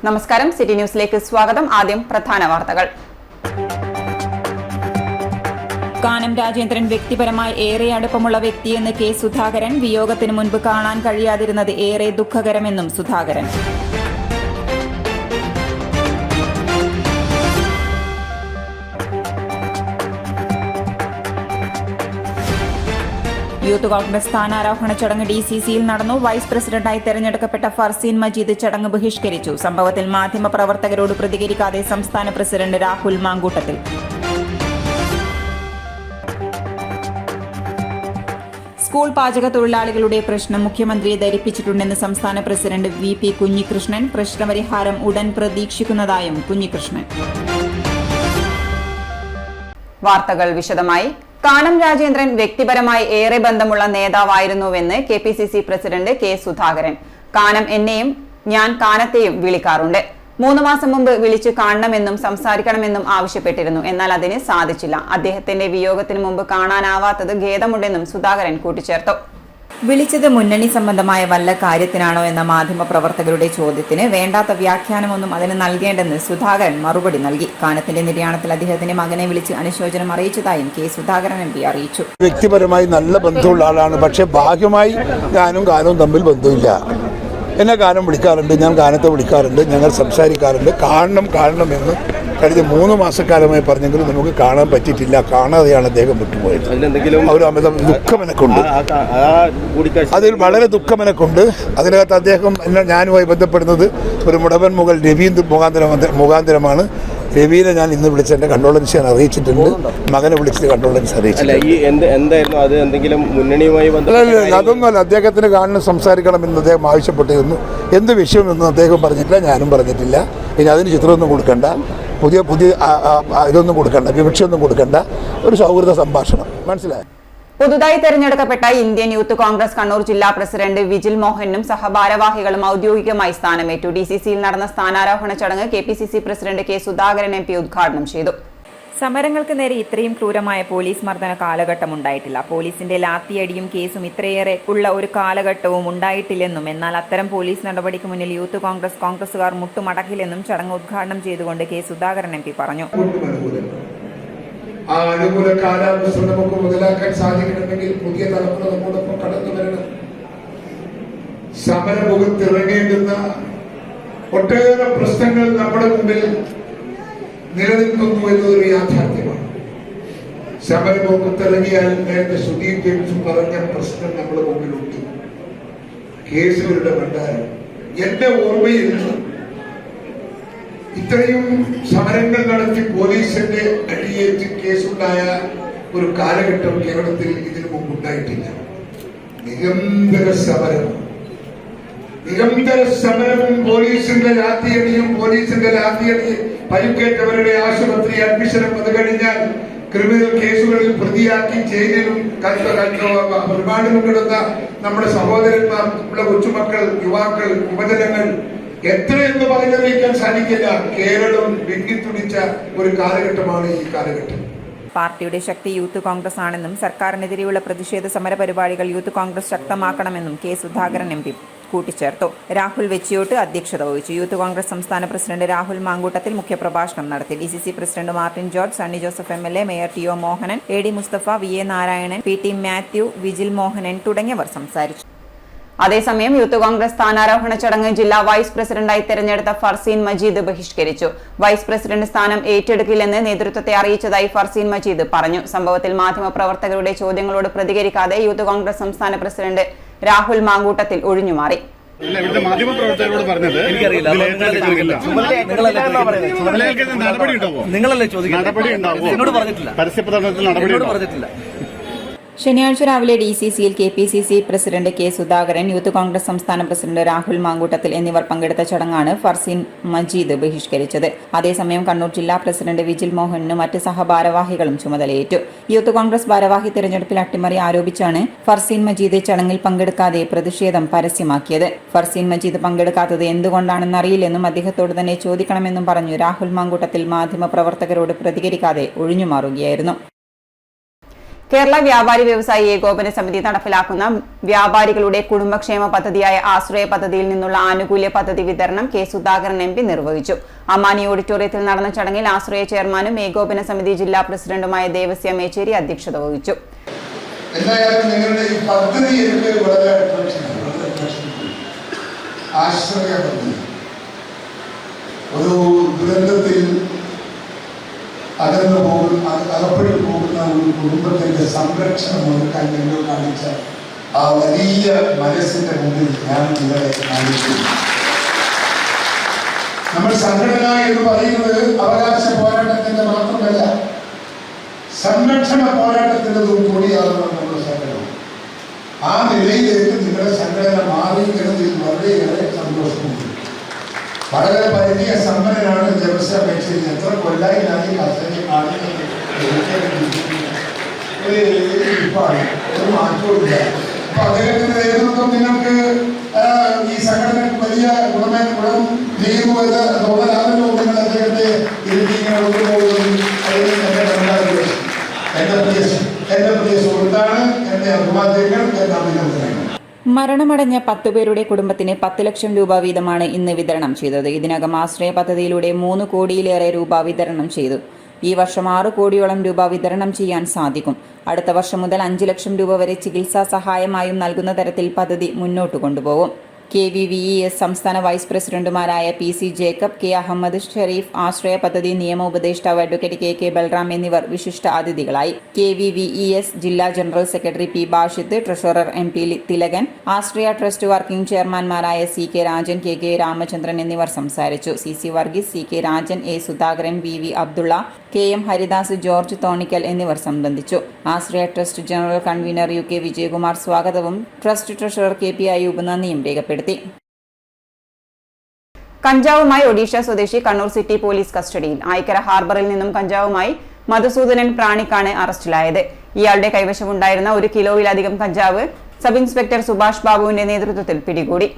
നമസ്കാരം, സിറ്റി ന്യൂസിലേക്ക് സ്വാഗതം. ആദ്യം പ്രധാന വാർത്തകൾ. കാനം രാജേന്ദ്രൻ വ്യക്തിപരമായി ഏറെ അടുപ്പമുള്ള വ്യക്തിയെന്ന് കെ സുധാകരൻ. വിയോഗത്തിനു മുൻപ് കാണാൻ കഴിയാതിരുന്നത് ഏറെ ദുഃഖകരമെന്നും സുധാകരൻ. യൂത്ത് കോൺഗ്രസ് സ്ഥാനാരോഹണ ചടങ്ങ് DCCയിൽ നടന്നു. വൈസ് പ്രസിഡന്റായി തെരഞ്ഞെടുക്കപ്പെട്ട ഫർസീൻ മജീദ് ചടങ്ങ് ബഹിഷ്കരിച്ചു. സംഭവത്തിൽ മാധ്യമപ്രവർത്തകരോട് പ്രതികരിക്കാതെ സംസ്ഥാന പ്രസിഡന്റ് രാഹുൽ മാങ്കൂട്ടത്തിൽ. സ്കൂൾ പാചക തൊഴിലാളികളുടെ പ്രശ്നം മുഖ്യമന്ത്രിയെ ധരിപ്പിച്ചിട്ടുണ്ടെന്ന് സംസ്ഥാന പ്രസിഡന്റ് VP കുഞ്ഞികൃഷ്ണൻ. പ്രശ്നപരിഹാരം ഉടൻ പ്രതീക്ഷിക്കുന്നതായും കുഞ്ഞികൃഷ്ണൻ. വാർത്തകൾ വിശദമായി. കാനം രാജേന്ദ്രൻ വ്യക്തിപരമായി ഏറെ ബന്ധമുള്ള നേതാവായിരുന്നുവെന്ന് KPCC president K Sudhakaran. Kanam എന്നെയും ഞാൻ കാനത്തെയും വിളിക്കാറുണ്ട്. 3 മാസം മുമ്പ് വിളിച്ചു കാണണമെന്നും സംസാരിക്കണമെന്നും ആവശ്യപ്പെട്ടിരുന്നു. എന്നാൽ അതിന് സാധിച്ചില്ല. അദ്ദേഹത്തിന്റെ വിയോഗത്തിന് മുമ്പ് കാണാനാവാത്തത് ഖേദമുണ്ടെന്നും സുധാകരൻ കൂട്ടിച്ചേർത്തു. വിളിച്ചത് മുന്നണി സംബന്ധമായ വല്ല കാര്യത്തിനാണോ എന്ന മാധ്യമപ്രവർത്തകരുടെ ചോദ്യത്തിന് വേണ്ടാത്ത വ്യാഖ്യാനമൊന്നും അതിന് നൽകേണ്ടെന്ന് സുധാകരൻ മറുപടി നൽകി. കാനത്തിന്റെ നിര്യാണത്തിൽ അദ്ദേഹത്തിന്റെ മകനെ വിളിച്ച് അനുശോചനം അറിയിച്ചതായും കെ സുധാകരൻ MP അറിയിച്ചു. വ്യക്തിപരമായി നല്ല ബന്ധമുള്ള ആളാണ്. പക്ഷെ ഭാഗ്യമായി ഞാനും കാനവും തമ്മിൽ ബന്ധമില്ല. എന്നെ കാനം വിളിക്കാറുണ്ട്, ഞാൻ കാനത്തെ വിളിക്കാറുണ്ട്, ഞങ്ങൾ സംസാരിക്കാറുണ്ട്. കാണണം എന്ന് കഴിഞ്ഞ 3 മാസക്കാലമായി പറഞ്ഞെങ്കിലും നമുക്ക് കാണാൻ പറ്റിയിട്ടില്ല. കാണാതെയാണ് അദ്ദേഹം വിട്ടുപോയത്. ഒരു അമിത ദുഃഖം എനക്കുണ്ട്. അതിൽ വളരെ ദുഃഖം എനക്കുണ്ട്. അതിനകത്ത് അദ്ദേഹം ഞാനുമായി ബന്ധപ്പെടുന്നത് ഒരു മുടവൻ മുകൾ രവീന്ദ്ര മുഖാന്തരമാണ്. രവീനെ ഞാൻ ഇന്ന് വിളിച്ച് എൻ്റെ കണ്ടോളൻസ് ഞാൻ അറിയിച്ചിട്ടുണ്ട്. മകനെ വിളിച്ചിട്ട് കണ്ടോളൻസ് അറിയിച്ചിട്ടുണ്ട്. അതൊന്നുമല്ല, അദ്ദേഹത്തിന് കാണണം, സംസാരിക്കണമെന്ന് അദ്ദേഹം ആവശ്യപ്പെട്ടിരുന്നു. എന്ത് വിഷയമെന്നും അദ്ദേഹം പറഞ്ഞിട്ടില്ല, ഞാനും പറഞ്ഞിട്ടില്ല. ഇനി അതിന് ചിത്രമൊന്നും കൊടുക്കണ്ട, പുതിയ ഇതൊന്നും കൊടുക്കണ്ട, വിവക്ഷയൊന്നും കൊടുക്കണ്ട. ഒരു സൗഹൃദ സംഭാഷണം. മനസ്സിലായി. പുതുതായി തെരഞ്ഞെടുക്കപ്പെട്ട ഇന്ത്യൻ യൂത്ത് കോൺഗ്രസ് കണ്ണൂർ ജില്ലാ പ്രസിഡന്റ് വിജിൽ മോഹനും സഹഭാരവാഹികളും ഔദ്യോഗികമായി സ്ഥാനമേറ്റു. DCCയിൽ നടന്ന സ്ഥാനാരോഹണ ചടങ്ങ് KPCC president K Sudhakaran MP ഉദ്ഘാടനം ചെയ്തു. സമരങ്ങൾക്ക് നേരെ ഇത്രയും ക്രൂരമായ പോലീസ് മർദ്ദന കാലഘട്ടം ഉണ്ടായിട്ടില്ല. പോലീസിന്റെ ലാത്തിയടിയും കേസും ഇത്രയേറെ ഉള്ള ഒരു കാലഘട്ടവും ഉണ്ടായിട്ടില്ലെന്നും എന്നാൽ അത്തരം പോലീസ് നടപടിക്ക് മുന്നിൽ യൂത്ത് കോൺഗ്രസുകാർ മുട്ടുമടക്കില്ലെന്നും ചടങ്ങ് ഉദ്ഘാടനം ചെയ്തുകൊണ്ട് കെ സുധാകരൻ MP പറഞ്ഞു. ആ അനുകൂല കാലാവസ്ഥ നമുക്ക് മുതലാക്കാൻ സാധിക്കണമെങ്കിൽ പുതിയ തലമുറ നമ്മോടൊപ്പം കടന്നു വരണം. സമരമുഖത്തിറങ്ങേണ്ടുന്ന ഒട്ടേറെ പ്രശ്നങ്ങൾ നമ്മുടെ മുമ്പിൽ നിലനിൽക്കുന്നു എന്നതൊരു യാഥാർത്ഥ്യമാണ്. സമരമുഖത്തിറങ്ങിയാൽ നേരത്തെ സുധീർ ജെയിംസ് പറഞ്ഞ പ്രശ്നം നമ്മുടെ മുമ്പിലുണ്ട്. കേസുകളുടെ ഭണ്ഡാരം. എന്റെ ഓർമ്മയിൽ ഇത്രയും സമരങ്ങൾ നടത്തി പോലീസിന്റെ അടിയേറ്റ് കേസുണ്ടായ ഒരു കാലഘട്ടം കേരളത്തിൽ ഇതിനു മുമ്പ് ഉണ്ടായിട്ടില്ല. നിരന്തര സമരവും പോലീസിന്റെ ലാത്തിയടിയും പരിക്കേറ്റവരുടെ ആശുപത്രി അഡ്മിഷനും അത് കഴിഞ്ഞാൽ ക്രിമിനൽ കേസുകളിൽ പ്രതിയാക്കി ജയിലിലും റിമാൻഡിലും കിടന്ന നമ്മുടെ സഹോദരന്മാർ, നമ്മുടെ കൊച്ചുമക്കൾ, യുവാക്കൾ, യുവജനങ്ങൾ എത്രയെന്ന് പറഞ്ഞറിയിക്കാൻ സാധിക്കില്ല. കേരളം വിങ്ങിത്തുടിച്ച ഒരു കാലഘട്ടമാണ് ഈ കാലഘട്ടം. പാർട്ടിയുടെ ശക്തി യൂത്ത് കോൺഗ്രസ് ആണെന്നും സർക്കാരിനെതിരെയുള്ള പ്രതിഷേധ സമര പരിപാടികൾ യൂത്ത് കോൺഗ്രസ് ശക്തമാക്കണമെന്നും കെ സുധാകരൻ MP കൂട്ടിച്ചേർത്തു. രാഹുൽ വെച്ചിയോട്ട് അധ്യക്ഷത വഹിച്ചു. യൂത്ത് കോൺഗ്രസ് സംസ്ഥാന പ്രസിഡന്റ് രാഹുൽ മാങ്കൂട്ടത്തിൽ മുഖ്യപ്രഭാഷണം നടത്തി. DCC president Martin George, Sunny Joseph MLA, mayor TO Mohanan, AD Mustafa, VA Narayanan, PT Mathew, Vijil Mohanan തുടങ്ങിയവർ സംസാരിച്ചു. അതേസമയം യൂത്ത് കോൺഗ്രസ് സ്ഥാനാരോഹണ ചടങ്ങ് ജില്ലാ വൈസ് പ്രസിഡന്റായി തെരഞ്ഞെടുത്ത ഫർസീൻ മജീദ് ബഹിഷ്കരിച്ചു. വൈസ് പ്രസിഡന്റ് സ്ഥാനം ഏറ്റെടുക്കില്ലെന്ന് നേതൃത്വത്തെ അറിയിച്ചതായി ഫർസീൻ മജീദ് പറഞ്ഞു. സംഭവത്തിൽ മാധ്യമപ്രവർത്തകരുടെ ചോദ്യങ്ങളോട് പ്രതികരിക്കാതെ യൂത്ത് കോൺഗ്രസ് സംസ്ഥാന പ്രസിഡന്റ് രാഹുൽ മാങ്കൂട്ടത്തിൽ ഒഴിഞ്ഞുമാറി. ശനിയാഴ്ച രാവിലെ DCCയിൽ KPCC president K Sudhakaran, youth Congress സംസ്ഥാന പ്രസിഡന്റ് രാഹുൽ മാങ്കൂട്ടത്തിൽ എന്നിവർ പങ്കെടുത്ത ചടങ്ങാണ് ഫർസീൻ മജീദ് ബഹിഷ്കരിച്ചത്. അതേസമയം കണ്ണൂർ ജില്ലാ പ്രസിഡന്റ് വിജിൽ മോഹനും മറ്റ് സഹഭാരവാഹികളും ചുമതലയേറ്റു. യൂത്ത് കോൺഗ്രസ് ഭാരവാഹി തെരഞ്ഞെടുപ്പിൽ അട്ടിമറി ആരോപിച്ചാണ് ഫർസീൻ മജീദ് ചടങ്ങിൽ പങ്കെടുക്കാതെ പ്രതിഷേധം പരസ്യമാക്കിയത്. ഫർസീൻ മജീദ് പങ്കെടുക്കാത്തത് എന്തുകൊണ്ടാണെന്നറിയില്ലെന്നും അദ്ദേഹത്തോട് തന്നെ ചോദിക്കണമെന്നും പറഞ്ഞു രാഹുൽ മാങ്കൂട്ടത്തിൽ മാധ്യമപ്രവർത്തകരോട് പ്രതികരിക്കാതെ ഒഴിഞ്ഞുമാറുകയായിരുന്നു. കേരള വ്യാപാരി വ്യവസായി ഏകോപന സമിതി നടപ്പിലാക്കുന്ന വ്യാപാരികളുടെ കുടുംബക്ഷേമ പദ്ധതിയായ ആശ്രയ പദ്ധതിയിൽ നിന്നുള്ള ആനുകൂല്യ പദ്ധതി വിതരണം കെ സുധാകരൻ എം പി നിർവഹിച്ചു. അമാനി ഓഡിറ്റോറിയത്തിൽ നടന്ന ചടങ്ങിൽ ആശ്രയ ചെയർമാനും ഏകോപന സമിതി ജില്ലാ പ്രസിഡന്റുമായ ദേവസ്യ മേച്ചേരി അധ്യക്ഷത വഹിച്ചു. എന്തായാലും നിങ്ങളുടെ ഈ പദ്ധതി എനിക്ക് വളരെ ആശ്രയ പദ്ധതി ഒരു ദുരന്തത്തിൽ അകപ്പെട്ട് പോകുന്ന ഒരു കുടുംബത്തിന്റെ സംരക്ഷണം ഒരുക്കാൻ നിങ്ങൾ കാണിച്ച ആ വലിയ മനസ്സിന്റെ മുമ്പിൽ ഞാൻ നിങ്ങളെ കാണിക്കുന്നു. നമ്മൾ സംഘടന എന്ന് പറയുന്നത് അവകാശ പോരാട്ടത്തിന്റെ മാത്രമല്ല, സംരക്ഷണ പോരാട്ടത്തിൻ്റെതും കൂടിയാകുന്ന നമ്മുടെ സംഘടന. ആ നിലയിലേക്ക് നിങ്ങളുടെ സംഘടന മാറി എന്നതിൽ വളരെയേറെ സന്തോഷമുണ്ട്. വളരെ വലിയ സമ്പന്നനാണ് ദേവസ്യ മേച്ചേരി. എത്ര കൊല്ലായി ഞാൻ ഈ കർഷകനെ കാണുന്നത് ഒരു മാറ്റവുമില്ല. അപ്പൊ അദ്ദേഹത്തിന്റെ നേതൃത്വം നിങ്ങൾക്ക് ഈ സംഘടനക്ക് വലിയ ഗുണം ചെയ്യുന്നു എന്ന് തോന്നലാണല്ലോ. നിങ്ങൾ അദ്ദേഹത്തെ എന്റെ പ്രിയ സുഹൃത്താണ്, എന്റെ അഭിവാദ്യങ്ങൾ, എന്റെ അഭിനന്ദനങ്ങൾ. മരണമടഞ്ഞ 10 പേരുടെ കുടുംബത്തിന് 10 ലക്ഷം രൂപ വീതമാണ് ഇന്ന് വിതരണം ചെയ്തത്. ഇതിനകം ആശ്രയ പദ്ധതിയിലൂടെ 3 കോടിയിലേറെ രൂപ വിതരണം ചെയ്തു. ഈ വർഷം 6 കോടിയോളം രൂപ വിതരണം ചെയ്യാൻ സാധിക്കും. അടുത്ത വർഷം മുതൽ 5 ലക്ഷം രൂപ വരെ ചികിത്സാ സഹായമായും നൽകുന്ന തരത്തിൽ പദ്ധതി മുന്നോട്ട് കൊണ്ടുപോകും. KVVES സംസ്ഥാന വൈസ് പ്രസിഡന്റുമാരായ PC Jacob, K Ahmed Sharif, Ashraya പദ്ധതി നിയമ ഉപദേഷ്ടാവ് അഡ്വക്കേറ്റ് KK ബൽറാം എന്നിവർ വിശിഷ്ട അതിഥികളായി. KVVES ജില്ലാ general secretary P Bashid, treasurer MP Thilakan, Ashraya trust working ചെയർമാൻമാരായ CK രാജൻ, KK രാമചന്ദ്രൻ എന്നിവർ സംസാരിച്ചു. CC Varghese, CK Rajan, A Sudhakaran, VV Abdulla, KM Haridas, George Thonikkal എന്നിവർ സംബന്ധിച്ചു. Ashraya trust general convener UK Vijayakumar സ്വാഗതവും ട്രസ്റ്റ് ട്രഷറർ KP അയൂബ് നന്ദിയും രേഖപ്പെടുത്തി. കഞ്ചാവുമായി ഒഡീഷ സ്വദേശി കണ്ണൂർ സിറ്റി പോലീസ് കസ്റ്റഡിയിൽ. ആയിക്കര ഹാർബറിൽ നിന്നും കഞ്ചാവുമായി മധുസൂദനൻ പ്രാണിക്കാണ് അറസ്റ്റിലായത്. ഇയാളുടെ കൈവശമുണ്ടായിരുന്ന 1 കിലോയിലധികം കഞ്ചാവ് സബ് ഇൻസ്പെക്ടർ സുഭാഷ് ബാബുവിന്റെ നേതൃത്വത്തിൽ പിടികൂടി.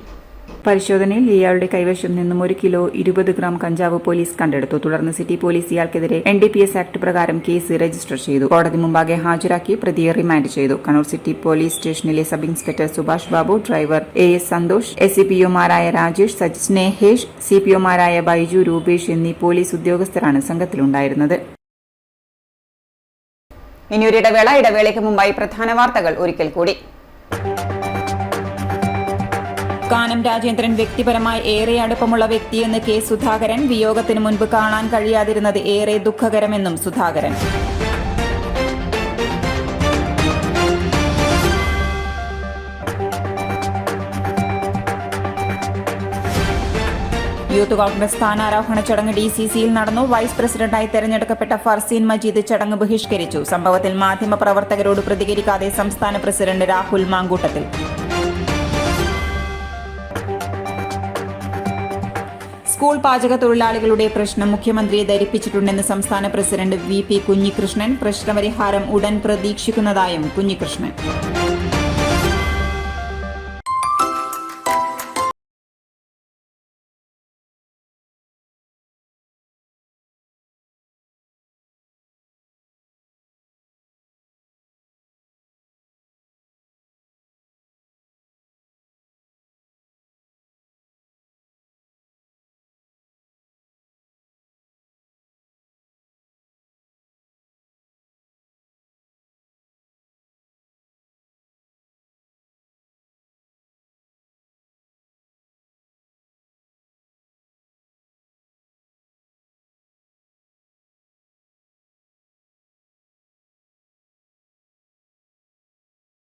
പരിശോധനയിൽ ഇയാളുടെ കൈവശം നിന്നും 1 കിലോ 20 ഗ്രാം കഞ്ചാവ് പോലീസ് കണ്ടെടുത്തു. തുടർന്ന് സിറ്റി പോലീസ് ഇയാൾക്കെതിരെ NDPS ആക്ട് പ്രകാരം കേസ് രജിസ്റ്റർ ചെയ്തു. കോടതി മുമ്പാകെ ഹാജരാക്കി പ്രതിയെ റിമാൻഡ് ചെയ്തു. കണ്ണൂർ സിറ്റി പോലീസ് സ്റ്റേഷനിലെ sub inspector Subhash Babu, driver AS Santhosh, SCPOമാരായ രാജേഷ്, സ്നേഹേഷ്, CPOമാരായ ബൈജു, രൂപേഷ് എന്നീ പോലീസ് ഉദ്യോഗസ്ഥരാണ് സംഘത്തിലുണ്ടായിരുന്നത്. ഇനിയൊരു ഇടവേളയ്ക്ക് മുമ്പായി പ്രധാന വാർത്തകൾ ഒരിക്കൽ കൂടി. കാനം രാജേന്ദ്രൻ വ്യക്തിപരമായി ഏറെ അടുപ്പമുള്ള വ്യക്തിയെന്ന് K സുധാകരൻ. വിയോഗത്തിന് മുൻപ് കാണാൻ കഴിയാതിരുന്നത് ഏറെ ദുഃഖകരമെന്നും സുധാകരൻ. യൂത്ത് കോൺഗ്രസ് സ്ഥാനാരോഹണ ചടങ്ങ് DCCയിൽ നടന്നു. വൈസ് പ്രസിഡന്റായി തെരഞ്ഞെടുക്കപ്പെട്ട ഫർസീൻ മജീദ് ചടങ്ങ് ബഹിഷ്കരിച്ചു. സംഭവത്തിൽ മാധ്യമപ്രവർത്തകരോട് പ്രതികരിക്കാതെ സംസ്ഥാന പ്രസിഡന്റ് രാഹുൽ മാങ്കൂട്ടത്തിൽ. സ്കൂൾ പാചക തൊഴിലാളികളുടെ പ്രശ്നം മുഖ്യമന്ത്രിയെ ധരിപ്പിച്ചിട്ടുണ്ടെന്ന് സംസ്ഥാന പ്രസിഡന്റ് VP കുഞ്ഞികൃഷ്ണൻ. പ്രശ്നപരിഹാരം ഉടൻ പ്രതീക്ഷിക്കുന്നതായും കുഞ്ഞികൃഷ്ണൻ.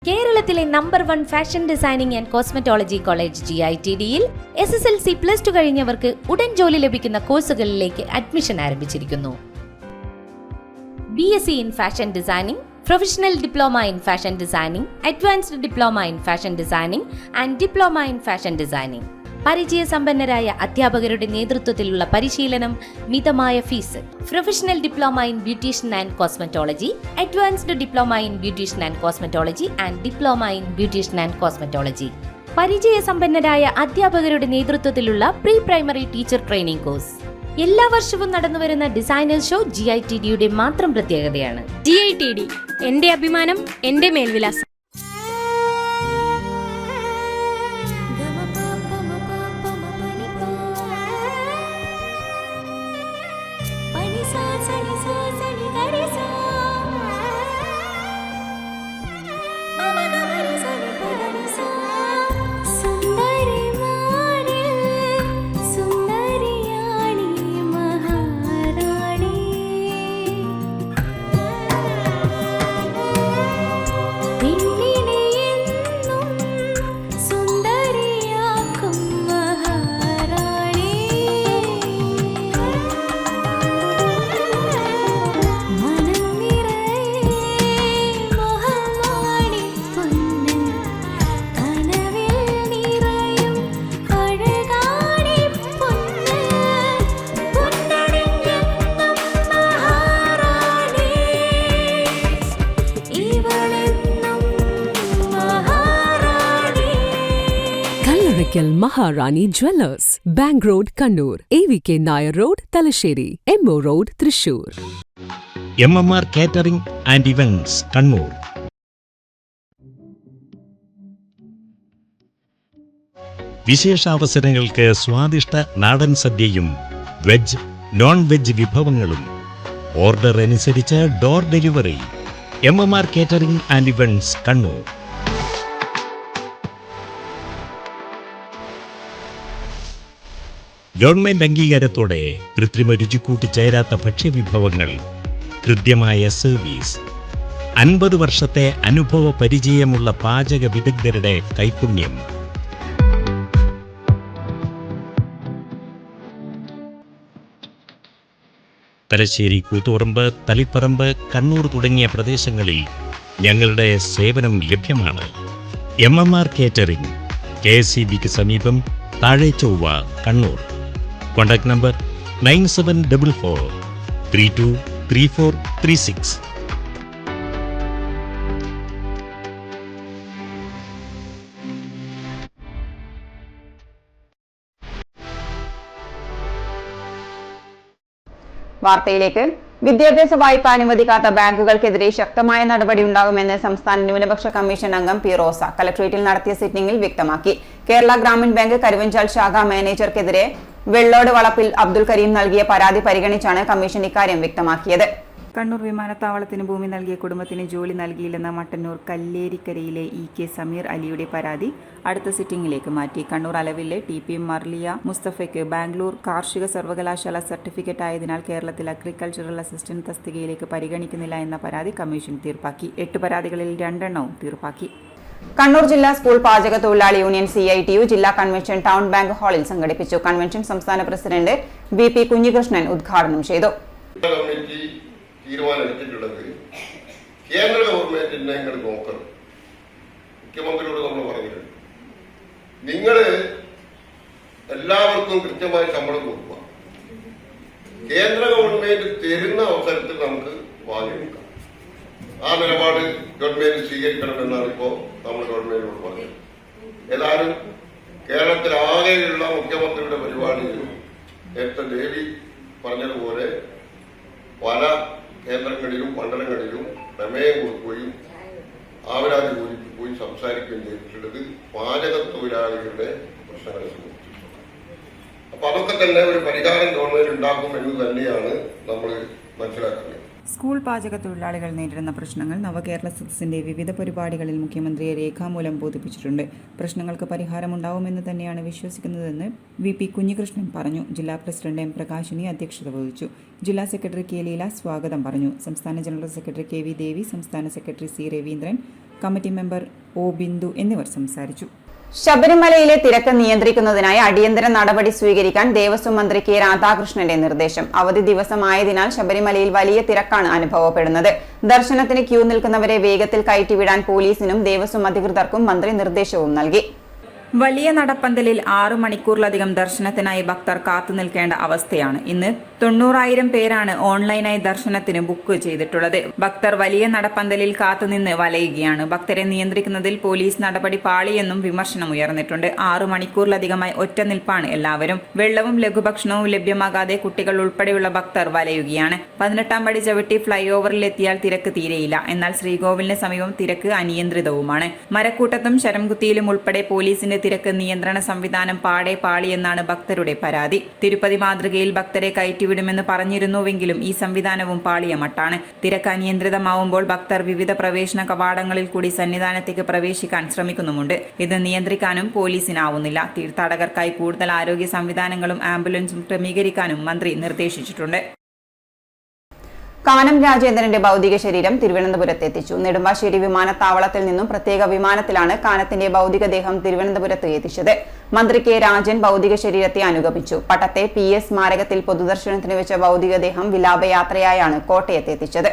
കേരളത്തിലെ number 1 fashion designing and cosmetology college GITDയിൽ SSLC+2 കഴിഞ്ഞവർക്ക് ഉടൻ ജോലി ലഭിക്കുന്ന കോഴ്സുകളിലേക്ക് അഡ്മിഷൻ ആരംഭിച്ചിരിക്കുന്നു. BSc in fashion designing, professional diploma in fashion designing, advanced diploma in fashion designing and diploma in fashion designing. പരിചയസമ്പന്നരായ അധ്യാപകരുടെ നേതൃത്വത്തിലുള്ള പരിശീലനം, മിതമായ fees. Professional diploma in beautician and cosmetology, advanced diploma in beautician and cosmetology and diploma in beautician and cosmetology. പരിചയസമ്പന്നരായ അധ്യാപകരുടെ നേതൃത്വത്തിലുള്ള pre primary teacher training course. എല്ലാ വർഷവും നടന്നുവരുന്ന ഡിസൈനേഴ്സ് ഷോ GITD മാത്രം പ്രത്യേകതയാണ്. GITD എന്റെ അഭിമാനം, എന്റെ മേൽവിലാസം. Maharani Jewellers, Bank Road, Kannur, AVK Nair Road, Talasheri, MO Road, Thrissur. MMR Catering and Events, Kannur. വിശേഷാവസരങ്ങൾക്ക് സ്വാദിഷ്ട നാടൻ സദ്യയും വെജ്, നോൺ വെജ് വിഭവങ്ങളും ഓർഡർ അനുസരിച്ച് door delivery. MMR Catering and Events, Kannur. Government അംഗീകാരത്തോടെ കൃത്രിമ രുചി കൂട്ടിച്ചേരാത്ത ഭക്ഷ്യവിഭവങ്ങൾ, ഹൃദ്യമായ സർവീസ്, 50 വർഷത്തെ അനുഭവ പരിചയമുള്ള പാചക വിദഗ്ധരുടെ കൈപുണ്യം. തലശ്ശേരി, കൂത്തുപറമ്പ്, തളിപ്പറമ്പ്, കണ്ണൂർ തുടങ്ങിയ പ്രദേശങ്ങളിൽ ഞങ്ങളുടെ സേവനം ലഭ്യമാണ്. MMR Catering, KSCBക്ക് സമീപം, താഴെ ചൊവ്വ, കണ്ണൂർ. Contact number 9744323436. വാർത്തയിലേക്ക്. വിദ്യാഭ്യാസ വായ്പ അനുവദിക്കാത്ത ബാങ്കുകൾക്കെതിരെ ശക്തമായ നടപടി ഉണ്ടാകുമെന്ന് സംസ്ഥാന ന്യൂനപക്ഷ കമ്മീഷൻ അംഗം പി റോസ കലക്ട്രേറ്റിൽ നടത്തിയ സിറ്റിംഗിൽ വ്യക്തമാക്കി. കേരള ഗ്രാമീൺ ബാങ്ക് കരുവഞ്ചാൽ ശാഖാ മാനേജർക്കെതിരെ വെള്ളോട് വളപ്പിൽ അബ്ദുൽ കരീം നൽകിയ പരാതി പരിഗണിച്ചാണ് കമ്മീഷൻ ഇക്കാര്യം വ്യക്തമാക്കിയത്. കണ്ണൂർ വിമാനത്താവളത്തിന് ഭൂമി നൽകിയ കുടുംബത്തിന് ജോലി നൽകിയില്ലെന്ന മട്ടന്നൂർ കല്ലേരിക്കരയിലെ EK സമീർ അലിയുടെ പരാതി അടുത്ത സിറ്റിംഗിലേക്ക് മാറ്റി. കണ്ണൂർ അലവിലെ TP മർലിയ മുസ്തഫയ്ക്ക് ബാംഗ്ലൂർ കാർഷിക സർവകലാശാല സർട്ടിഫിക്കറ്റ് ആയതിനാൽ കേരളത്തിൽ അഗ്രികൾച്ചറൽ അസിസ്റ്റന്റ് തസ്തികയിലേക്ക് പരിഗണിക്കുന്നില്ല എന്ന പരാതി കമ്മീഷൻ തീർപ്പാക്കി. 8 പരാതികളിൽ 2 എണ്ണവും തീർപ്പാക്കി. കണ്ണൂർ ജില്ലാ സ്കൂൾ പാചക തൊഴിലാളി യൂണിയൻ CITU ജില്ലാ കൺവെൻഷൻ ടൗൺ ബാങ്ക് ഹാളിൽ സംഘടിപ്പിച്ചു. കൺവെൻഷൻ സംസ്ഥാന പ്രസിഡന്റ് VP കുഞ്ഞികൃഷ്ണൻ ഉദ്ഘാടനം ചെയ്തു. തീരുമാനമെടുത്തിട്ടുള്ളത് കേന്ദ്ര ഗവൺമെന്റിനെ നിങ്ങൾ നോക്കണം. മുഖ്യമന്ത്രിയോട് നമ്മൾ പറഞ്ഞിട്ടുണ്ട്, നിങ്ങൾ എല്ലാവർക്കും കൃത്യമായി ശമ്പളം കൊടുക്കുക. കേന്ദ്ര ഗവൺമെന്റ് തരുന്ന അവസരത്തിൽ നമുക്ക് വാങ്ങിയെടുക്കാം. ആ നിലപാട് ഗവൺമെന്റ് സ്വീകരിക്കണമെന്നാണ് ഇപ്പോൾ നമ്മൾ ഗവൺമെന്റിനോട് പറഞ്ഞത്. ഏതായാലും കേരളത്തിലാകെയുള്ള മുഖ്യമന്ത്രിയുടെ പരിപാടിയിലും നേരത്തെ ദേവി പറഞ്ഞതുപോലെ പല കേന്ദ്രങ്ങളിലും മണ്ഡലങ്ങളിലും പ്രമേയം കൊടുക്കുകയും ആവരാതി പൂരിപ്പിക്കുകയും സംസാരിക്കുകയും ചെയ്തിട്ടുള്ളത് പാചക തൊഴിലാളികളുടെ പ്രശ്നങ്ങളെ സംബന്ധിച്ചിട്ടുണ്ട്. അപ്പൊ അതൊക്കെ തന്നെ ഒരു പരിഹാരം ഗവൺമെന്റ് ഉണ്ടാക്കും എന്ന് തന്നെയാണ് നമ്മൾ മനസ്സിലാക്കുന്നത്. സ്കൂൾ പാചക തൊഴിലാളികൾ നേരിടുന്ന പ്രശ്നങ്ങൾ നവകേരള സദസ്സിന്റെ വിവിധ പരിപാടികളിൽ മുഖ്യമന്ത്രിയെ രേഖാമൂലം ബോധിപ്പിച്ചിട്ടുണ്ട്. പ്രശ്നങ്ങൾക്ക് പരിഹാരമുണ്ടാവുമെന്ന് തന്നെയാണ് വിശ്വസിക്കുന്നതെന്ന് VP കുഞ്ഞികൃഷ്ണൻ പറഞ്ഞു. ജില്ലാ പ്രസിഡന്റ് M പ്രകാശിനി അധ്യക്ഷത വഹിച്ചു. ജില്ലാ സെക്രട്ടറി K ലീല സ്വാഗതം പറഞ്ഞു. സംസ്ഥാന ജനറൽ സെക്രട്ടറി KV ദേവി, സംസ്ഥാന secretary C Raveendran, committee member O Bindu എന്നിവർ സംസാരിച്ചു. ശബരിമലയിലെ തിരക്ക് നിയന്ത്രിക്കുന്നതിനായി അടിയന്തര നടപടി സ്വീകരിക്കാൻ ദേവസ്വം മന്ത്രി K രാധാകൃഷ്ണന്റെ നിർദ്ദേശം. അവധി ദിവസമായതിനാൽ ശബരിമലയിൽ വലിയ തിരക്കാണ് അനുഭവപ്പെടുന്നത്. ദർശനത്തിന് ക്യൂ നിൽക്കുന്നവരെ വേഗത്തിൽ കയറ്റിവിടാൻ പോലീസിനും ദേവസ്വം അധികൃതർക്കും മന്ത്രി നിർദ്ദേശവും നൽകി. വലിയ നടപ്പന്തലിൽ 6 മണിക്കൂറിലധികം ദർശനത്തിനായി ഭക്തർ കാത്തുനിൽക്കേണ്ട അവസ്ഥയാണ്. ഇന്ന് 90,000 പേരാണ് ഓൺലൈനായി ദർശനത്തിന് ബുക്ക് ചെയ്തിട്ടുള്ളത്. ഭക്തർ വലിയ നടപ്പന്തലിൽ കാത്തുനിന്ന് വലയുകയാണ്. ഭക്തരെ നിയന്ത്രിക്കുന്നതിൽ പോലീസ് നടപടി പാളിയെന്നും വിമർശനം ഉയർന്നിട്ടുണ്ട്. 6 മണിക്കൂറിലധികമായി ഒറ്റ നിൽപ്പാണ് എല്ലാവരും. വെള്ളവും ലഘുഭക്ഷണവും ലഭ്യമാകാതെ കുട്ടികൾ ഉൾപ്പെടെയുള്ള ഭക്തർ വലയുകയാണ്. 18ാം പടി ചവിട്ടി ഫ്ലൈ ഓവറിലെത്തിയാൽ തിരക്ക് തീരെയില്ല. എന്നാൽ ശ്രീകോവിലിന് സമീപം തിരക്ക് അനിയന്ത്രിതവുമാണ്. മരക്കൂട്ടത്തും ശരംകുത്തിയിലും ഉൾപ്പെടെ പോലീസിന്റെ തിരക്ക് നിയന്ത്രണ സംവിധാനം പാടെ പാളിയെന്നാണ് ഭക്തരുടെ പരാതി. തിരുപ്പതി മാതൃകയിൽ ഭക്തരെ കയറ്റിവിടുമെന്ന് പറഞ്ഞിരുന്നുവെങ്കിലും ഈ സംവിധാനവും പാളിയ മട്ടാണ്. തിരക്ക് അനിയന്ത്രിതമാവുമ്പോൾ ഭക്തർ വിവിധ പ്രവേശന കവാടങ്ങളിൽ കൂടി സന്നിധാനത്തേക്ക് പ്രവേശിക്കാൻ ശ്രമിക്കുന്നുമുണ്ട്. ഇത് നിയന്ത്രിക്കാനും പോലീസിനാവുന്നില്ല. തീർത്ഥാടകർക്കായി കൂടുതൽ ആരോഗ്യ സംവിധാനങ്ങളും ആംബുലൻസും ക്രമീകരിക്കാനും മന്ത്രി നിർദ്ദേശിച്ചിട്ടുണ്ട്. കാനം രാജേന്ദ്രന്റെ ഭൗതിക ശരീരം തിരുവനന്തപുരത്ത് എത്തിച്ചു. നെടുമ്പാശ്ശേരി വിമാനത്താവളത്തിൽ നിന്നും പ്രത്യേക വിമാനത്തിലാണ് കാനത്തിന്റെ ഭൗതികദേഹം തിരുവനന്തപുരത്ത് എത്തിച്ചത്. മന്ത്രി കെ രാജൻ ഭൗതിക ശരീരത്തെ അനുഗമിച്ചു. പട്ടത്തെ PS സ്മാരകത്തിൽ പൊതുദർശനത്തിന് വെച്ച ഭൗതികദേഹം വിലാപയാത്രയായാണ് കോട്ടയത്ത് എത്തിച്ചത്.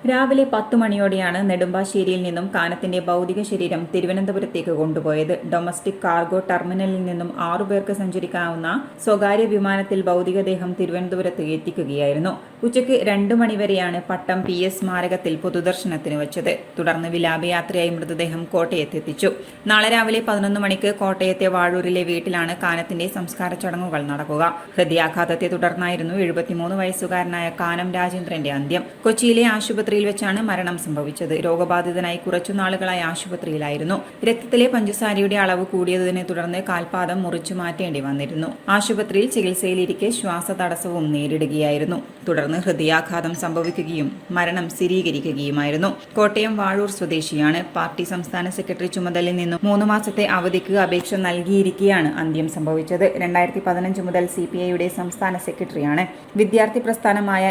രാവിലെ 10 മണിയോടെയാണ് നെടുമ്പാശ്ശേരിയിൽ നിന്നും കാനത്തിന്റെ ഭൗതിക ശരീരം തിരുവനന്തപുരത്തേക്ക് കൊണ്ടുപോയത്. ഡൊമസ്റ്റിക് കാർഗോ ടെർമിനലിൽ നിന്നും 6 പേർക്ക് സഞ്ചരിക്കാവുന്ന സ്വകാര്യ വിമാനത്തിൽ ഭൗതികദേഹം തിരുവനന്തപുരത്ത് എത്തിക്കുകയായിരുന്നു. ഉച്ചയ്ക്ക് 2 മണിവരെയാണ് പട്ടം PS സ്മാരകത്തിൽ പൊതുദർശനത്തിന് വെച്ചത്. തുടർന്ന് വിലാപയാത്രയായി മൃതദേഹം കോട്ടയത്ത് എത്തിച്ചു. നാളെ രാവിലെ 11 മണിക്ക് കോട്ടയത്തെ വാഴൂരിലെ വീട്ടിലാണ് കാനത്തിന്റെ സംസ്കാര ചടങ്ങുകൾ നടക്കുക. ഹൃദയാഘാതത്തെ തുടർന്നായിരുന്നു 73 വയസ്സുകാരനായ കാനം രാജേന്ദ്രന്റെ അന്ത്യം. കൊച്ചിയിലെ ആശുപത്രി വെച്ചാണ് മരണം സംഭവിച്ചത്. രോഗബാധിതനായി കുറച്ചുനാളുകളായി ആശുപത്രിയിലായിരുന്നു. രക്തത്തിലെ പഞ്ചസാരയുടെ അളവ് കൂടിയതിനെ തുടർന്ന് കാൽപാദം മുറിച്ചു മാറ്റേണ്ടി വന്നിരുന്നു. ആശുപത്രിയിൽ ചികിത്സയിലിരിക്കെ ശ്വാസതടസ്സവും നേരിടുകയായിരുന്നു. തുടർന്ന് ഹൃദയാഘാതം സംഭവിക്കുകയും മരണം സ്ഥിരീകരിക്കുകയുമായിരുന്നു. കോട്ടയം വാഴൂർ സ്വദേശിയാണ്. പാർട്ടി സംസ്ഥാന സെക്രട്ടറി ചുമതലയിൽ നിന്നും 3 മാസത്തെ അവധിക്ക് അപേക്ഷ നൽകിയിരിക്കെയാണ് അന്ത്യം സംഭവിച്ചത്. 2015 മുതൽ CPIയുടെ സംസ്ഥാന സെക്രട്ടറിയാണ്. വിദ്യാർത്ഥി പ്രസ്ഥാനമായ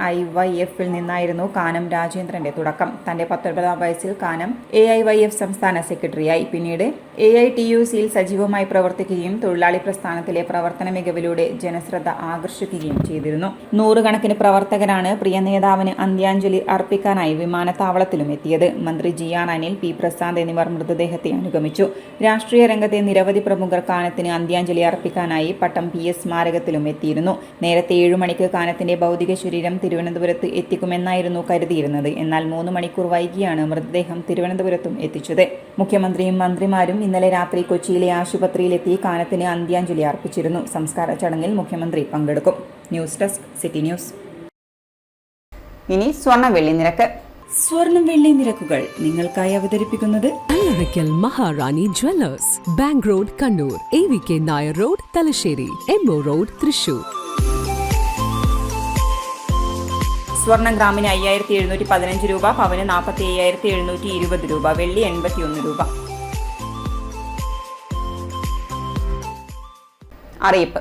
AIYF-ൽ നിന്നായിരുന്നു കാനം രാജേന്ദ്രന്റെ തുടക്കം. തന്റെ 19ാം വയസ്സിൽ കാനം AIYF സംസ്ഥാന സെക്രട്ടറിയായി. പിന്നീട് AITUCയിൽ സജീവമായി പ്രവർത്തിക്കുകയും തൊഴിലാളി പ്രസ്ഥാനത്തിലെ പ്രവർത്തന മികവിലൂടെ ജനശ്രദ്ധ ആകർഷിക്കുകയും ചെയ്തിരുന്നു. 100 കണക്കിന് പ്രവർത്തകരാണ് പ്രിയ നേതാവിന് അന്ത്യാഞ്ജലി അർപ്പിക്കാനായി വിമാനത്താവളത്തിലും എത്തിയത്. മന്ത്രി GR അനിൽ, P പ്രസാദ് എന്നിവർ മൃതദേഹത്തെ അനുഗമിച്ചു. രാഷ്ട്രീയ രംഗത്തെ നിരവധി പ്രമുഖർ കാനത്തിന് അന്ത്യാഞ്ജലി അർപ്പിക്കാനായി പട്ടം PS സ്മാരകത്തിലും എത്തിയിരുന്നു. നേരത്തെ 7 മണിക്ക് കാനത്തിന്റെ ഭൗതിക ശരീരം തിരുവനന്തപുരത്ത് എത്തിക്കുമെന്നായിരുന്നു കരുതിയിരുന്നത്. എന്നാൽ 3 മണിക്കൂർ വൈകിയാണ് മൃതദേഹം തിരുവനന്തപുരത്തും എത്തിച്ചത്. മുഖ്യമന്ത്രിയും മന്ത്രിമാരും ഇന്നലെ രാത്രി കൊച്ചിയിലെ ആശുപത്രിയിലെത്തി കാനത്തിന് അന്ത്യാഞ്ജലി അർപ്പിച്ചിരുന്നു. സംസ്കാര ചടങ്ങിൽ മുഖ്യമന്ത്രി പങ്കെടുക്കും. News desk city news. ഇനി സ്വർണ്ണ വെള്ളി നിരക്ക്. സ്വർണം വെള്ളി നിരക്കുകൾ നിങ്ങൾക്കായി അവതരിപ്പിക്കുന്നത് Allaraykkal Maharani jewellers, bank road Kannur, AVK Nair road Thalassery, MO road Thrissur. സ്വർണം ഗ്രാമിന് 5715 രൂപ, പവന് 45,720 രൂപ, വെള്ളി 81 രൂപ. അറിയിപ്പ്.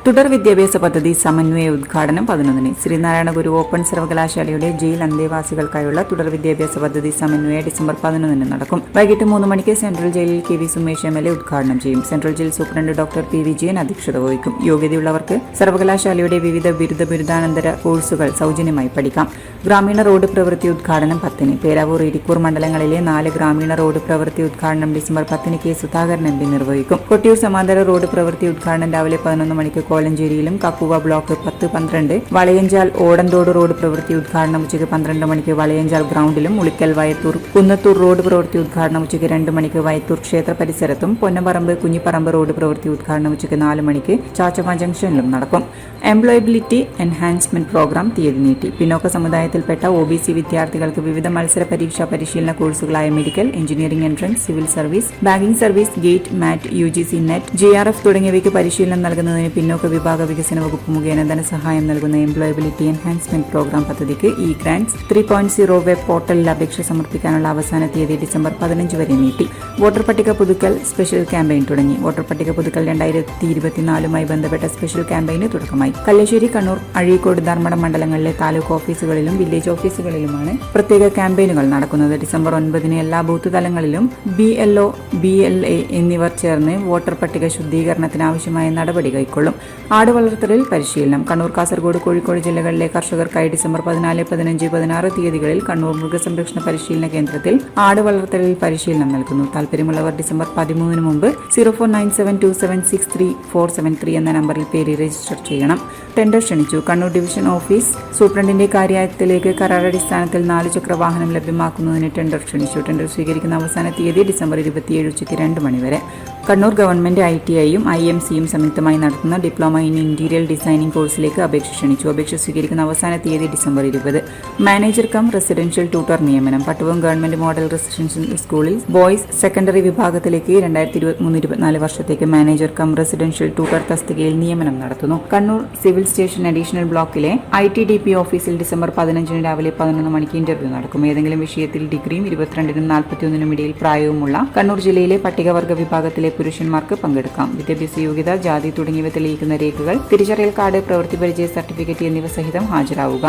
തുടർ വിദ്യാഭ്യാസ പദ്ധതി സമന്വയ ഉദ്ഘാടനം 11-ന്. ശ്രീനാരായണ ഗുരു ഓപ്പൺ സർവകലാശാലയുടെ ജയിൽ അന്തേവാസികൾക്കായുള്ള തുടർ വിദ്യാഭ്യാസ പദ്ധതി സമന്വയ ഡിസംബർ 11-ന് നടക്കും. വൈകിട്ട് 3 മണിക്ക് സെൻട്രൽ ജയിലിൽ KV സുമേഷ് MLA ഉദ്ഘാടനം ചെയ്യും. Central jail superintendent doctor P Vijayan അധ്യക്ഷത വഹിക്കും. യോഗ്യതയുള്ളവർക്ക് സർവകലാശാലയുടെ വിവിധ ബിരുദാനന്തര കോഴ്സുകൾ സൗജന്യമായി പഠിക്കാം. ഗ്രാമീണ റോഡ് പ്രവൃത്തി ഉദ്ഘാടനം 10-ന്. പേരാവൂർ, ഇരിക്കൂർ മണ്ഡലങ്ങളിലെ 4 ഗ്രാമീണ റോഡ് പ്രവൃത്തി ഉദ്ഘാടനം ഡിസംബർ 10-ന് K സുധാകരൻ MP നിർവഹിക്കും. കൊട്ടിയൂർ സമാന്തര റോഡ് പ്രവൃത്തി ഉദ്ഘാടനം രാവിലെ 11 മണിക്ക് കോലഞ്ചേരിയിലും കക്കുവ ബ്ലോക്ക് 10-12. വളയഞ്ചാൽ ഓടന്തോട് റോഡ് പ്രവൃത്തി ഉദ്ഘാടനം ഉച്ചയ്ക്ക് 12 മണിക്ക് വളയഞ്ചാൽ ഗ്രൗണ്ടിലും. ഉളിക്കൽ വയത്തൂർ കുന്നത്തൂർ റോഡ് പ്രവൃത്തി ഉദ്ഘാടനം ഉച്ചയ്ക്ക് 2 മണിക്ക് വയത്തൂർ ക്ഷേത്ര പരിസരത്തും. പൊന്നപ്പറമ്പ് കുഞ്ഞിപ്പറമ്പ് റോഡ് പ്രവൃത്തി ഉദ്ഘാടനം ഉച്ചയ്ക്ക് 4 മണിക്ക് ചാച്ചമ്മ ജംഗ്ഷനിലും നടക്കും. എംപ്ലോയബിലിറ്റി എൻഹാൻസ്മെന്റ് പ്രോഗ്രാം തീയതി നീട്ടി. പിന്നോക്ക സമുദായത്തിൽപ്പെട്ട OBC വിദ്യാർത്ഥികൾക്ക് വിവിധ മത്സര പരീക്ഷാ പരിശീലന കോഴ്സുകളായ medical, engineering entrance, civil service, banking service, GATE, MAT, UGC NET, JRF തുടങ്ങിയവയ്ക്ക് പരിശീലനം നൽകുന്നതിന് പിന്നോക്ക വിഭാഗ വികസന വകുപ്പ് മുഖേന ധനസഹായം നൽകുന്ന എംപ്ലോയബിലിറ്റി എൻഹാൻസ്മെന്റ് പ്രോഗ്രാം പദ്ധതിക്ക് E-Grants 3.0 വെബ് പോർട്ടലിൽ അപേക്ഷ സമർപ്പിക്കാനുള്ള അവസാന തീയതി ഡിസംബർ 15 വരെ നീട്ടി. വോട്ടർ പട്ടിക പുതുക്കൽ സ്പെഷ്യൽ ക്യാമ്പയിൻ തുടങ്ങി. വോട്ടർ പട്ടിക പുതുക്കൽ 2024മായി ബന്ധപ്പെട്ട സ്പെഷ്യൽ ക്യാമ്പയിന് തുടക്കമായി. കല്യാശ്ശേരി, കണ്ണൂർ, അഴീക്കോട്, ധർമ്മടം മണ്ഡലങ്ങളിലെ താലൂക്ക് ഓഫീസുകളിലും വില്ലേജ് ഓഫീസുകളിലുമാണ് പ്രത്യേക ക്യാമ്പയിനുകൾ നടക്കുന്നത്. ഡിസംബർ 9-ന് എല്ലാ ബൂത്ത് തലങ്ങളിലും BLO, BLA എന്നിവർ ചേർന്ന് വോട്ടർ പട്ടിക ശുദ്ധീകരണത്തിന് ആവശ്യമായ നടപടി കൈക്കൊള്ളും. ആട് വളർത്തലിൽ പരിശീലനം. കണ്ണൂർ, കാസർഗോഡ്, കോഴിക്കോട് ജില്ലകളിലെ കർഷകർക്കായി ഡിസംബർ 14, 15, 16 തീയതികളിൽ കണ്ണൂർ മൃഗസംരക്ഷണ പരിശീലന കേന്ദ്രത്തിൽ ആട് വളർത്തലിൽ പരിശീലനം നൽകുന്നു. താൽപര്യമുള്ളവർ ഡിസംബർ 13 മുമ്പ് 04972763 എന്ന നമ്പറിൽ പേര് രജിസ്റ്റർ ചെയ്യണം. ടെൻഡർ ക്ഷണിച്ചു. കണ്ണൂർ ഡിവിഷൻ ഓഫീസ് സൂപ്രണ്ടിന്റെ കാര്യാലയത്തിലേക്ക് കരാറടിസ്ഥാനത്തിൽ 4 ചക്ര വാഹനം ലഭ്യമാക്കുന്നതിന് ടെൻഡർ ക്ഷണിച്ചു. ടെൻഡർ സ്വീകരിക്കുന്ന അവസാന തീയതി ഡിസംബർ 27 ഉച്ചയ്ക്ക് 2 മണി വരെ. കണ്ണൂർ ഗവൺമെന്റ് ITIയും IMCയും സംയുക്തമായി നടത്തുന്ന ഡിപ്ലോമ ഇൻ ഇന്റീരിയർ ഡിസൈനിംഗ് കോഴ്സിലേക്ക് അപേക്ഷ ക്ഷണിച്ചു. അപേക്ഷ സ്വീകരിക്കുന്ന അവസാന തീയതി December 20. Manager cum residential tutor നിയമനം. പട്ടുവം ഗവൺമെന്റ് മോഡൽ റെസിഡൻഷ്യൽ സ്കൂളിൽ ബോയ്സ് സെക്കൻഡറി വിഭാഗത്തിലേക്ക് 2023-24 വർഷത്തേക്ക് മാനേജർ കം റെസിഡൻഷ്യൽ ട്യൂട്ടർ തസ്തികയിൽ നിയമനം നടത്തുന്നു. കണ്ണൂർ സിവിൽ സ്റ്റേഷൻ അഡീഷണൽ ബ്ലോക്കിലെ ITDP ഓഫീസിൽ ഡിസംബർ 15 രാവിലെ 11 മണിക്ക് ഇന്റർവ്യൂ നടക്കും. ഏതെങ്കിലും വിഷയത്തിൽ ഡിഗ്രിയും 22-നും 41-നും ഇടയിൽ പ്രായവുമുള്ള കണ്ണൂർ ജില്ലയിലെ പട്ടികവർഗ വിഭാഗത്തിലെ പുരുഷന്മാർക്ക് പങ്കെടുക്കാം. വിദ്യാഭ്യാസ യോഗ്യത, ജാതി തുടങ്ങിയവ തെളിയിക്കുന്ന രേഖകൾ, തിരിച്ചറിയൽ കാർഡ്, പ്രവൃത്തി പരിചയ സർട്ടിഫിക്കറ്റ് എന്നിവ സഹിതം ഹാജരാവുക.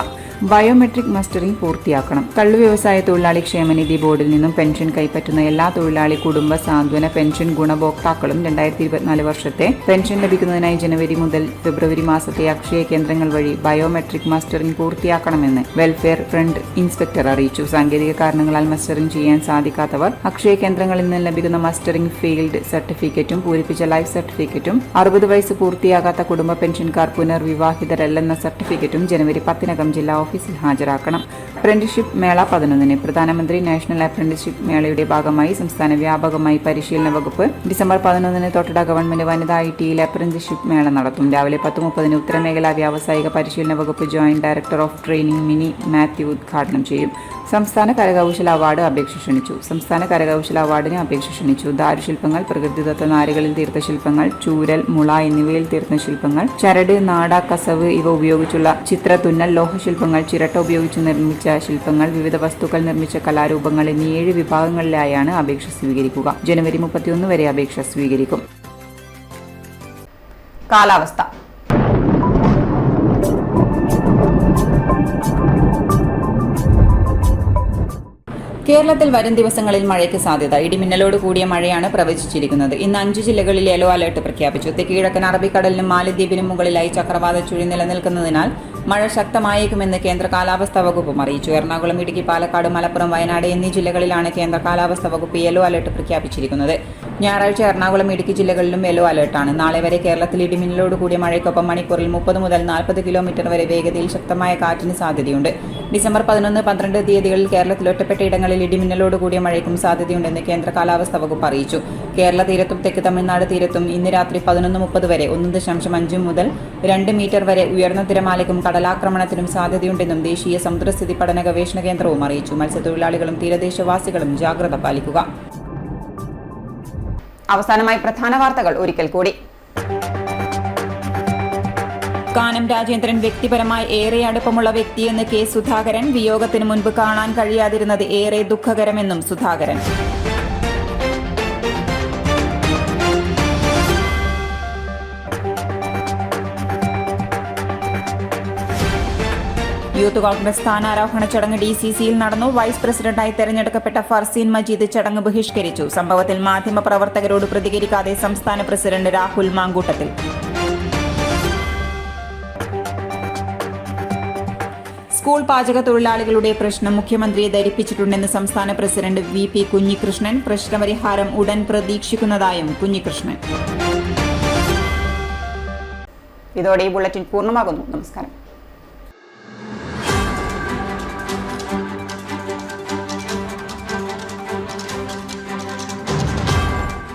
ബയോമെട്രിക് മസ്റ്ററിംഗ് പൂർത്തിയാക്കണം. കള്ളു വ്യവസായ തൊഴിലാളി ക്ഷേമനിധി ബോർഡിൽ നിന്നും പെൻഷൻ കൈപ്പറ്റുന്ന എല്ലാ തൊഴിലാളി കുടുംബ സാന്ത്വന പെൻഷൻ ഗുണഭോക്താക്കളും 2024 വർഷത്തെ പെൻഷൻ ലഭിക്കുന്നതിനായി ജനുവരി മുതൽ ഫെബ്രുവരി മാസത്തെ അക്ഷയ കേന്ദ്രങ്ങൾ വഴി ബയോമെട്രിക് മസ്റ്ററിംഗ് പൂർത്തിയാക്കണമെന്ന് വെൽഫെയർ ഫ്രണ്ട് ഇൻസ്പെക്ടർ അറിയിച്ചു. സാങ്കേതിക കാരണങ്ങളാൽ മസ്റ്ററിംഗ് ചെയ്യാൻ സാധിക്കാത്തവർ അക്ഷയ കേന്ദ്രങ്ങളിൽ നിന്ന് ലഭിക്കുന്ന മസ്റ്ററിംഗ് ഫീൽഡ് സർട്ടിഫിക്കറ്റും പൂരിപ്പിച്ച ലൈഫ് സർട്ടിഫിക്കറ്റും 60 വയസ്സ് പൂർത്തിയാകാത്ത കുടുംബ പെൻഷൻകാർ പുനർവിവാഹിതരല്ലെന്ന സർട്ടിഫിക്കറ്റും ജനുവരി 10 ജില്ലാ ഓഫീസിൽ ഹാജരാക്കണം. അപ്രന്റീസ്ഷിപ്പ് മേള 11. പ്രധാനമന്ത്രി നാഷണൽ അപ്രന്റീസ്ഷിപ്പ് മേളയുടെ ഭാഗമായി സംസ്ഥാന വ്യാപകമായി പരിശീലന വകുപ്പ് ഡിസംബർ 11 തൊട്ടട ഗവൺമെന്റ് വനിതാ ITയിൽ അപ്രന്റീസ്ഷിപ്പ് മേള നടത്തും. രാവിലെ 10:30 ഉത്തരമേഖലാ വ്യാവസായിക പരിശീലന വകുപ്പ് joint director of training mini Mathew ഉദ്ഘാടനം ചെയ്യും. സംസ്ഥാന കരകൗശല അവാർഡ് അപേക്ഷ ക്ഷണിച്ചു. സംസ്ഥാന കരകൗശല അവാർഡിന് അപേക്ഷ ക്ഷണിച്ചു. ദാരുശില്പങ്ങൾ, പ്രകൃതിദത്ത നാരുകളിൽ തീർത്ത ശില്പങ്ങൾ, ചൂരൽ, മുള എന്നിവയിൽ തീർത്ത ശില്പങ്ങൾ, ചരട്, നാട, കസവ് ഇവ ഉപയോഗിച്ചുള്ള ചിത്രത്തുന്നൽ, ലോഹശില്പങ്ങൾ, ചിരട്ട ഉപയോഗിച്ച് നിർമ്മിച്ച ശില്പങ്ങൾ, വിവിധ വസ്തുക്കൾ നിർമ്മിച്ച കലാരൂപങ്ങൾ എന്നീ 7 വിഭാഗങ്ങളിലായാണ് അപേക്ഷ സ്വീകരിക്കുക. ജനുവരി 31 വരെ അപേക്ഷ സ്വീകരിക്കും. കാലാവസ്ഥ. കേരളത്തിൽ വരും ദിവസങ്ങളിൽ മഴയ്ക്ക് സാധ്യത. ഇടിമിന്നലോട് കൂടിയ മഴയാണ് പ്രവചിച്ചിരിക്കുന്നത്. ഇന്ന് 5 ജില്ലകളിൽ യെല്ലോ അലർട്ട് പ്രഖ്യാപിച്ചു. തെക്ക് കിഴക്കൻ അറബിക്കടലിനും മാലദ്വീപിനും മുകളിലായി ചക്രവാത ചുഴി നിലനിൽക്കുന്നതിനാൽ മഴ ശക്തമായേക്കുമെന്ന് കേന്ദ്ര കാലാവസ്ഥാ വകുപ്പും അറിയിച്ചു. എറണാകുളം, ഇടുക്കി, പാലക്കാട്, മലപ്പുറം, വയനാട് എന്നീ ജില്ലകളിലാണ് കേന്ദ്ര കാലാവസ്ഥാ വകുപ്പ് യെല്ലോ അലർട്ട് പ്രഖ്യാപിച്ചിരിക്കുന്നത്. ഞായറാഴ്ച എറണാകുളം, ഇടുക്കി ജില്ലകളിലും യെല്ലോ അലർട്ടാണ്. നാളെ വരെ കേരളത്തിൽ ഇടിമിന്നലോട് കൂടിയ മഴയ്ക്കൊപ്പം മണിക്കൂറിൽ 30 മുതൽ 40 കിലോമീറ്റർ വരെ വേഗതയിൽ ശക്തമായ കാറ്റിന് സാധ്യതയുണ്ട്. ഡിസംബർ 11, 12 തീയതികളിൽ കേരളത്തിൽ ഒറ്റപ്പെട്ട ഇടങ്ങളിൽ ഇടിമിന്നലോട് കൂടിയ മഴയ്ക്കും സാധ്യതയുണ്ടെന്ന് കേന്ദ്ര കാലാവസ്ഥാ വകുപ്പ് അറിയിച്ചു. കേരള തീരത്തും തെക്ക് തമിഴ്നാട് തീരത്തും ഇന്ന് രാത്രി 11:30 വരെ 1.5 മുതൽ 2 മീറ്റർ വരെ ഉയർന്ന തിരമാലയ്ക്കും കടലാക്രമണത്തിനും സാധ്യതയുണ്ടെന്നും ദേശീയ സമുദ്രസ്ഥിതി പഠന ഗവേഷണ കേന്ദ്രവും അറിയിച്ചു. മത്സ്യത്തൊഴിലാളികളും തീരദേശവാസികളും ജാഗ്രത പാലിക്കുക. അവസാനമായി പ്രധാന വാർത്തകൾ ഒരിക്കൽ കൂടി. കാനം രാജേന്ദ്രൻ വ്യക്തിപരമായി ഏറെ അടുപ്പമുള്ള വ്യക്തിയെന്ന് കെ സുധാകരൻ. വിയോഗത്തിന് മുൻപ് കാണാൻ കഴിയാതിരുന്നത് ഏറെ ദുഃഖകരമെന്നും സുധാകരൻ. യൂത്ത് കോൺഗ്രസ് സ്ഥാനാരോഹണ ചടങ്ങ് DCCയിൽ നടന്നു. വൈസ് പ്രസിഡന്റായി തെരഞ്ഞെടുക്കപ്പെട്ട ഫർസീൻ മജീദ് ചടങ്ങ് ബഹിഷ്കരിച്ചു. സംഭവത്തിൽ മാധ്യമപ്രവർത്തകരോട് പ്രതികരിക്കാതെ സംസ്ഥാന പ്രസിഡന്റ് രാഹുൽ മാങ്കൂട്ടത്തിൽ. സ്കൂൾ പാചക തൊഴിലാളികളുടെ പ്രശ്നം മുഖ്യമന്ത്രിയെ ധരിപ്പിച്ചിട്ടുണ്ടെന്ന് സംസ്ഥാന പ്രസിഡന്റ് VP കുഞ്ഞികൃഷ്ണൻ. പ്രശ്നപരിഹാരം ഉടൻ പ്രതീക്ഷിക്കുന്നതായും കുഞ്ഞികൃഷ്ണൻ. ഇതോടെ ഈ ബുള്ളറ്റിൻ പൂർണ്ണമാകുന്നു. നമസ്കാരം.